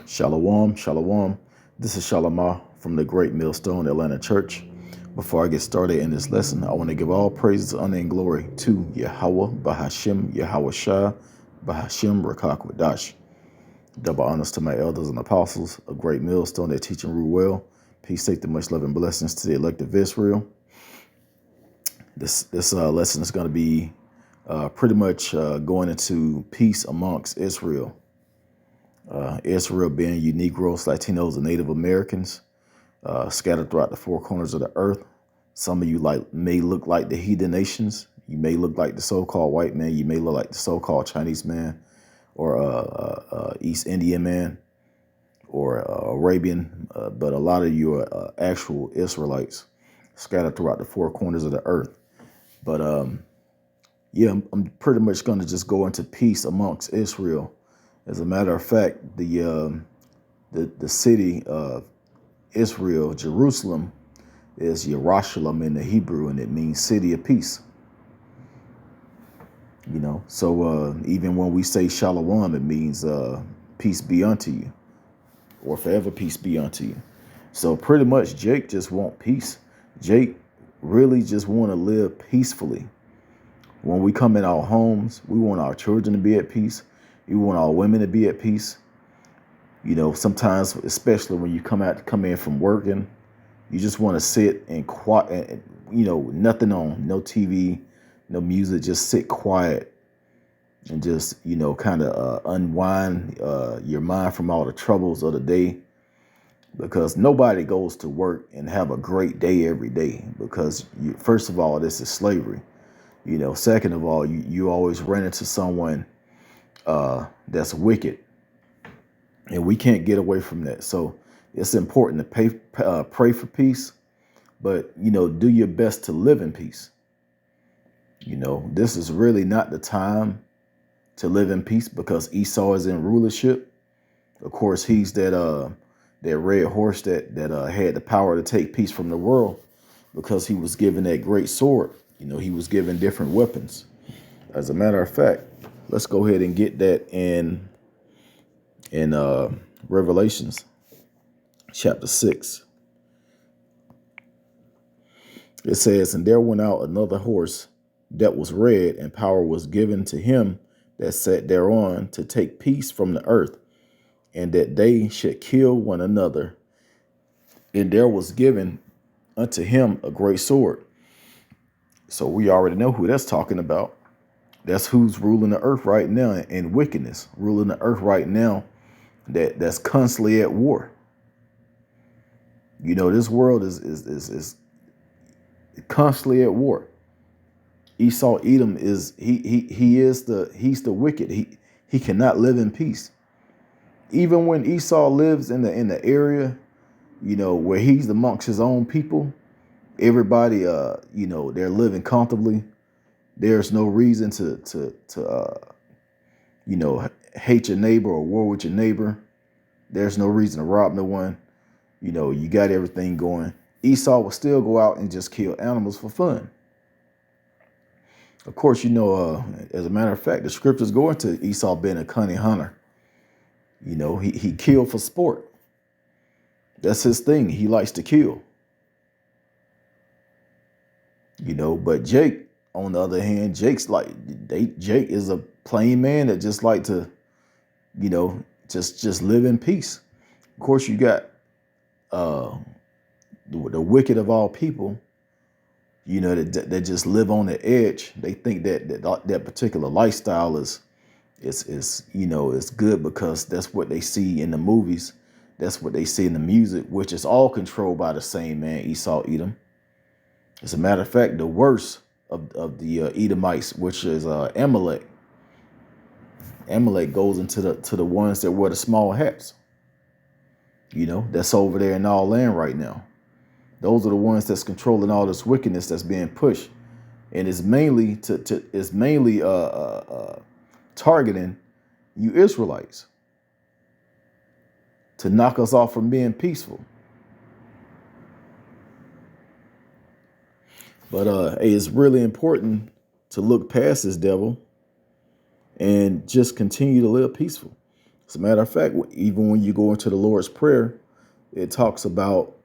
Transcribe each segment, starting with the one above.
Shalom, shalom. This is Shalomah from the Great Millstone Atlanta Church. Before I get started in this lesson, I want to give all praises, honor, and glory to Yahweh, Bahashim, Yahweh Shah, Bahashim, Rakakwadash. Double honors to my elders and apostles, a great millstone that teach and rule well. Peace, safety, much love, and blessings to the elect of Israel. This lesson is going to be pretty much going into peace amongst Israel. Israel being you Negroes, Latinos, and Native Americans scattered throughout the four corners of the earth. Some of you may look like the heathen nations. You may look like the so-called white man. You may look like the so-called Chinese man or East Indian man or Arabian. But a lot of you are actual Israelites scattered throughout the four corners of the earth. But yeah, I'm pretty much going to just go into peace amongst Israel. As a matter of fact, the city of Israel, Jerusalem, is Yerushalayim in the Hebrew, and it means city of peace. You know, so even when we say Shalom, it means peace be unto you, or forever peace be unto you. So pretty much, Jake just want peace. Jake really just want to live peacefully. When we come in our homes, we want our children to be at peace. We want our women to be at peace. You know, sometimes, especially when you come in from working, you just want to sit and quiet, you know, nothing on, no TV, no music, just sit quiet and just, you know, kind of unwind your mind from all the troubles of the day. Because nobody goes to work and have a great day every day, because first of all, this is slavery. You know, second of all, you always run into someone that's wicked, and we can't get away from that. So it's important to pray for peace, but, you know, do your best to live in peace. You know, this is really not the time to live in peace, because Esau is in rulership. Of course, he's that red horse that had the power to take peace from the world, because he was given that great sword. You know, he was given different weapons. As a matter of fact, let's go ahead and get that in Revelations chapter 6. It says, "And there went out another horse that was red, and power was given to him that sat thereon to take peace from the earth, and that they should kill one another. And there was given unto him a great sword." So we already know who that's talking about. That's who's ruling the earth right now in wickedness, ruling the earth right now that's constantly at war. You know, this world is constantly at war. Esau Edom is he's the wicked. He cannot live in peace. Even when Esau lives in the area, you know, where he's amongst his own people, everybody you know, they're living comfortably. There's no reason to you know, hate your neighbor or war with your neighbor. There's no reason to rob no one. You know, you got everything going. Esau will still go out and just kill animals for fun. Of course, you know, as a matter of fact, the scriptures go into Esau being a cunning hunter. You know, he killed for sport. That's his thing. He likes to kill. You know, but Jake, on the other hand, Jake is a plain man that just like to, you know, just live in peace. Of course, you got the wicked of all people, you know, that just live on the edge. They think that particular lifestyle is you know, is good because that's what they see in the movies. That's what they see in the music, which is all controlled by the same man, Esau Edom. As a matter of fact, the worst of the Edomites, which is Amalek. Amalek goes into the ones that wear the small hats. You know, that's over there in all land right now. Those are the ones that's controlling all this wickedness that's being pushed, and it's mainly targeting you Israelites to knock us off from being peaceful. But hey, it's really important to look past this devil and just continue to live peaceful. As a matter of fact, even when you go into the Lord's Prayer, it talks about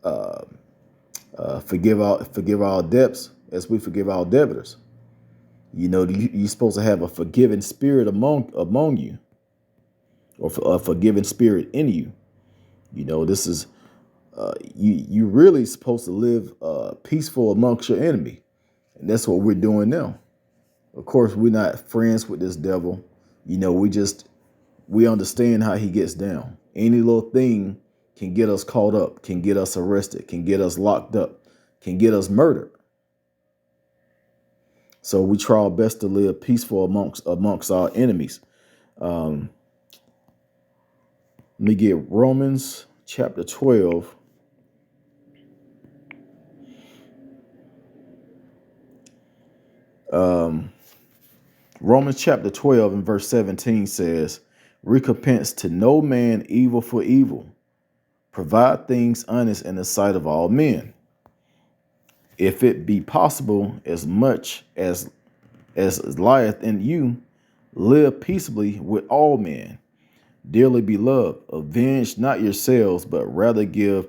uh, forgive our debts as we forgive our debtors. You know, you're supposed to have a forgiving spirit among you, or a forgiving spirit in you. You know, this is you really supposed to live peaceful amongst your enemy, and that's what we're doing now. Of course, we're not friends with this devil. You know, we understand how he gets down. Any little thing can get us caught up, can get us arrested, can get us locked up, can get us murdered. So we try our best to live peaceful amongst our enemies. Let me get Romans chapter 12. Romans chapter 12 and verse 17 says, recompense to no man evil for evil. Provide things honest in the sight of all men. If it be possible, as much as lieth in you, live peaceably with all men. Dearly beloved, avenge not yourselves, but rather give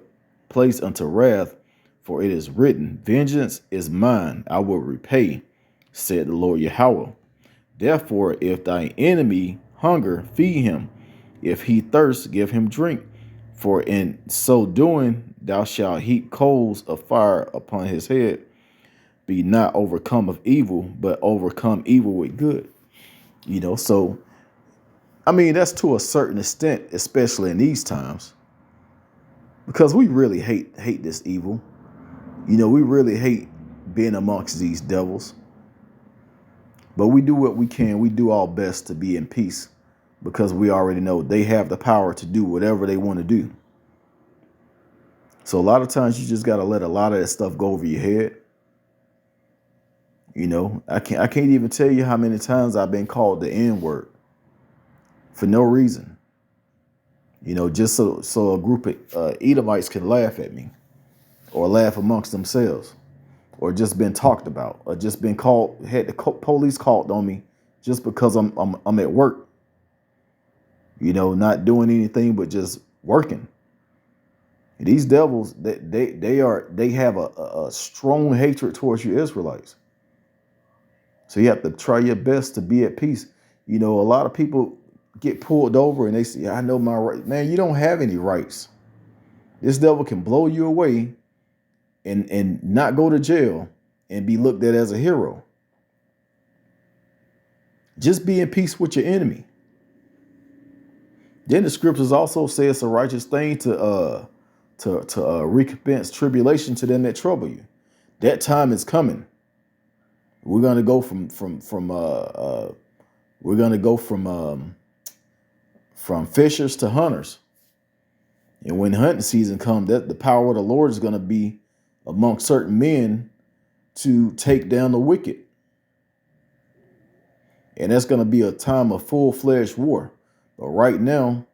place unto wrath, for it is written, vengeance is mine, I will repay, said the Lord Yahweh. Therefore, if thy enemy hunger, feed him. If he thirst, give him drink. For in so doing, thou shalt heap coals of fire upon his head. Be not overcome of evil, but overcome evil with good. You know, so, I mean, that's to a certain extent, especially in these times, because we really hate this evil. You know, we really hate being amongst these devils. But we do what we can. We do our best to be in peace, because we already know they have the power to do whatever they want to do. So a lot of times you just got to let a lot of that stuff go over your head. You know, I can't even tell you how many times I've been called the N-word for no reason. You know, just so a group of Edomites can laugh at me, or laugh amongst themselves, or just been talked about, or just been called, had the police called on me just because I'm at work. You know, not doing anything but just working. And these devils, they have a strong hatred towards you Israelites. So you have to try your best to be at peace. You know, a lot of people get pulled over and they say, I know my rights. Man, you don't have any rights. This devil can blow you away and not go to jail and be looked at as a hero. Just be in peace with your enemy. Then the scriptures also say it's a righteous thing to recompense tribulation to them that trouble you. That time is coming. We're gonna go from fishers to hunters, and when hunting season comes, that the power of the Lord is gonna be among certain men to take down the wicked, and that's gonna be a time of full-fledged war. But right now,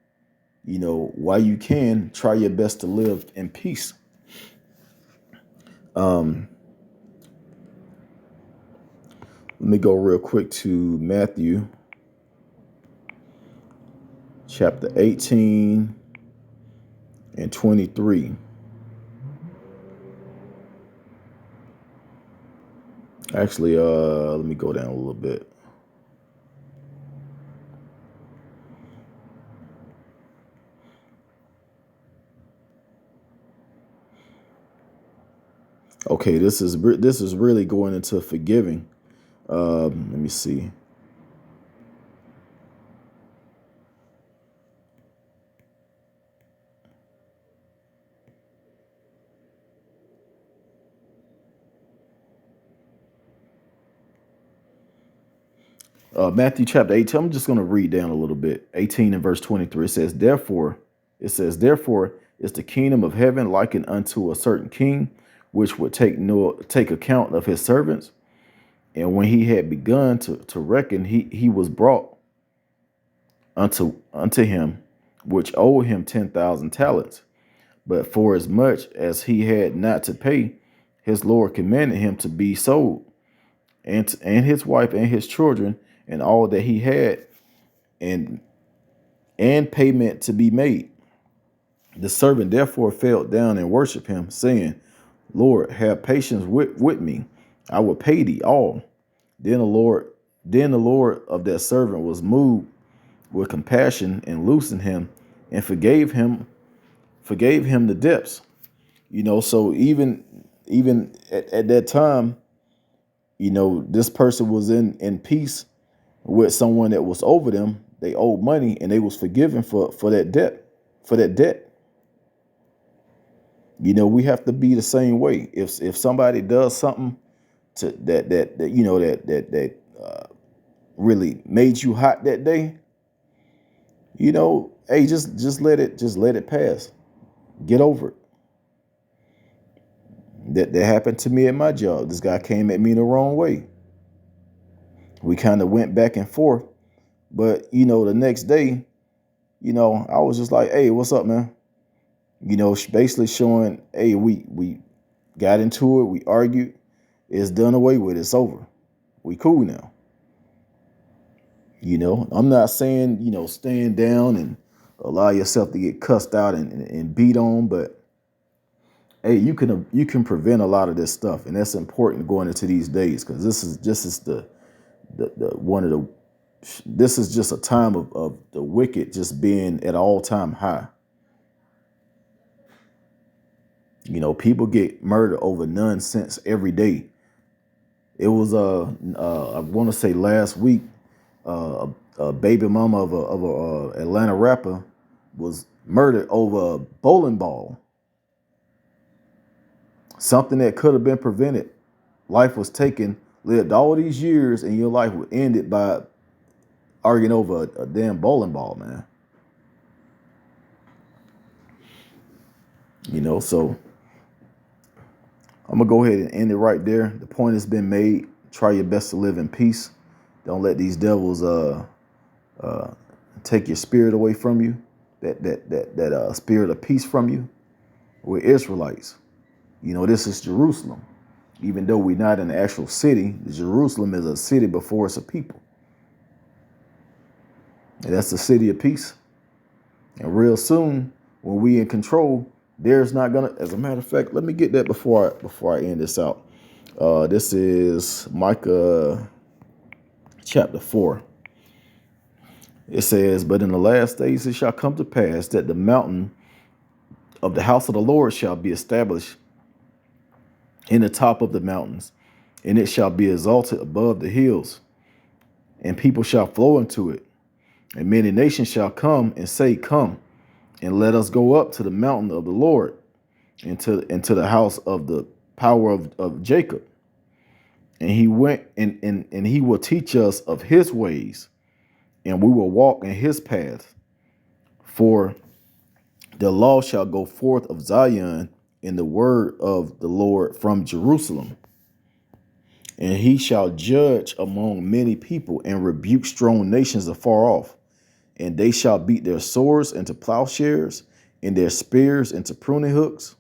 you know, while you can, try your best to live in peace. Let me go real quick to Matthew chapter 18 and 23. Actually, let me go down a little bit. Okay, this is really going into forgiving. Let me see. Matthew chapter 18. I'm just going to read down a little bit. 18 and verse 23. It says, therefore, is the kingdom of heaven likened unto a certain king, which would take account of his servants. And when he had begun to reckon, he was brought unto him, which owed him 10,000 talents. But for as much as he had not to pay, his Lord commanded him to be sold, and his wife and his children and all that he had, and and payment to be made. The servant therefore fell down and worshiped him, saying, Lord, have patience with me. I will pay thee all. Then the Lord of that servant was moved with compassion and loosened him and forgave him the debts. So even at that time, this person was in peace with someone that was over them. They owed money and they was forgiven for that debt, we have to be the same way. If somebody does something to that really made you hot that day, hey, just let it pass. Get over it. That happened to me at my job. This guy came at me the wrong way. We kind of went back and forth, but the next day, I was just like, hey, what's up, man? Basically showing, hey, we got into it, we argued, it's done away with, it's over. We cool now. I'm not saying, stand down and allow yourself to get cussed out and beat on, but hey, you can prevent a lot of this stuff, and that's important going into these days, because this is just a time of the wicked just being at all-time high. People get murdered over nonsense every day. It was I want to say last week, a baby mama of a Atlanta rapper was murdered over a bowling ball. Something that could have been prevented. Life was taken, lived all these years, and your life would end it by arguing over a damn bowling ball, man. So I'm going to go ahead and end it right there. The point has been made. Try your best to live in peace. Don't let these devils take your spirit away from you, that spirit of peace from you. We're Israelites. This is Jerusalem. Even though we're not in the actual city, Jerusalem is a city before it's a people. And that's the city of peace. And real soon, when we in control, there's not gonna. As a matter of fact, let me get that before I end this out. This is Micah chapter 4. It says, "But in the last days it shall come to pass that the mountain of the house of the Lord shall be established in the top of the mountains, and it shall be exalted above the hills, and people shall flow into it. And many nations shall come and say, Come, and let us go up to the mountain of the Lord, into the house of the power of Jacob. And he went and he will teach us of his ways, and we will walk in his paths. For the law shall go forth of Zion, and the word of the Lord from Jerusalem. And he shall judge among many people and rebuke strong nations afar off. And they shall beat their swords into plowshares and their spears into pruning hooks.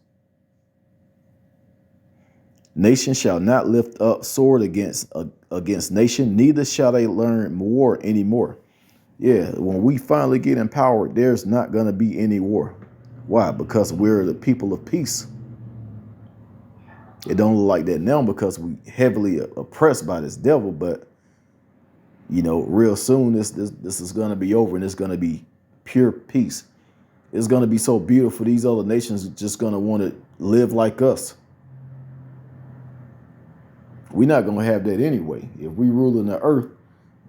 Nation shall not lift up sword against nation, neither shall they learn war anymore." Yeah, when we finally get empowered, there's not going to be any war. Why? Because we're the people of peace. It don't look like that now because we heavily oppressed by this devil, but real soon this is going to be over, and it's going to be pure peace. It's going to be so beautiful. These other nations are just going to want to live like us. We're not going to have that anyway. If we rule in the earth,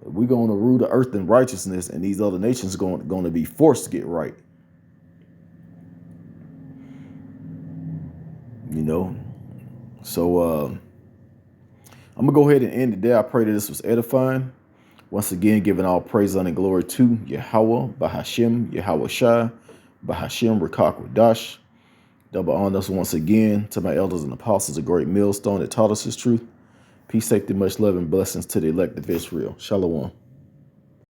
we're going to rule the earth in righteousness, and these other nations are going to be forced to get right. So I'm going to go ahead and end it there. I pray that this was edifying. Once again, giving all praise, honor, and glory to Yahweh, Bahashem, Yahweh Shai, Bahashem, Rakakwadash. Double honors once again to my elders and apostles, a great millstone that taught us his truth. Peace, safety, much love, and blessings to the elect of Israel. Shalom.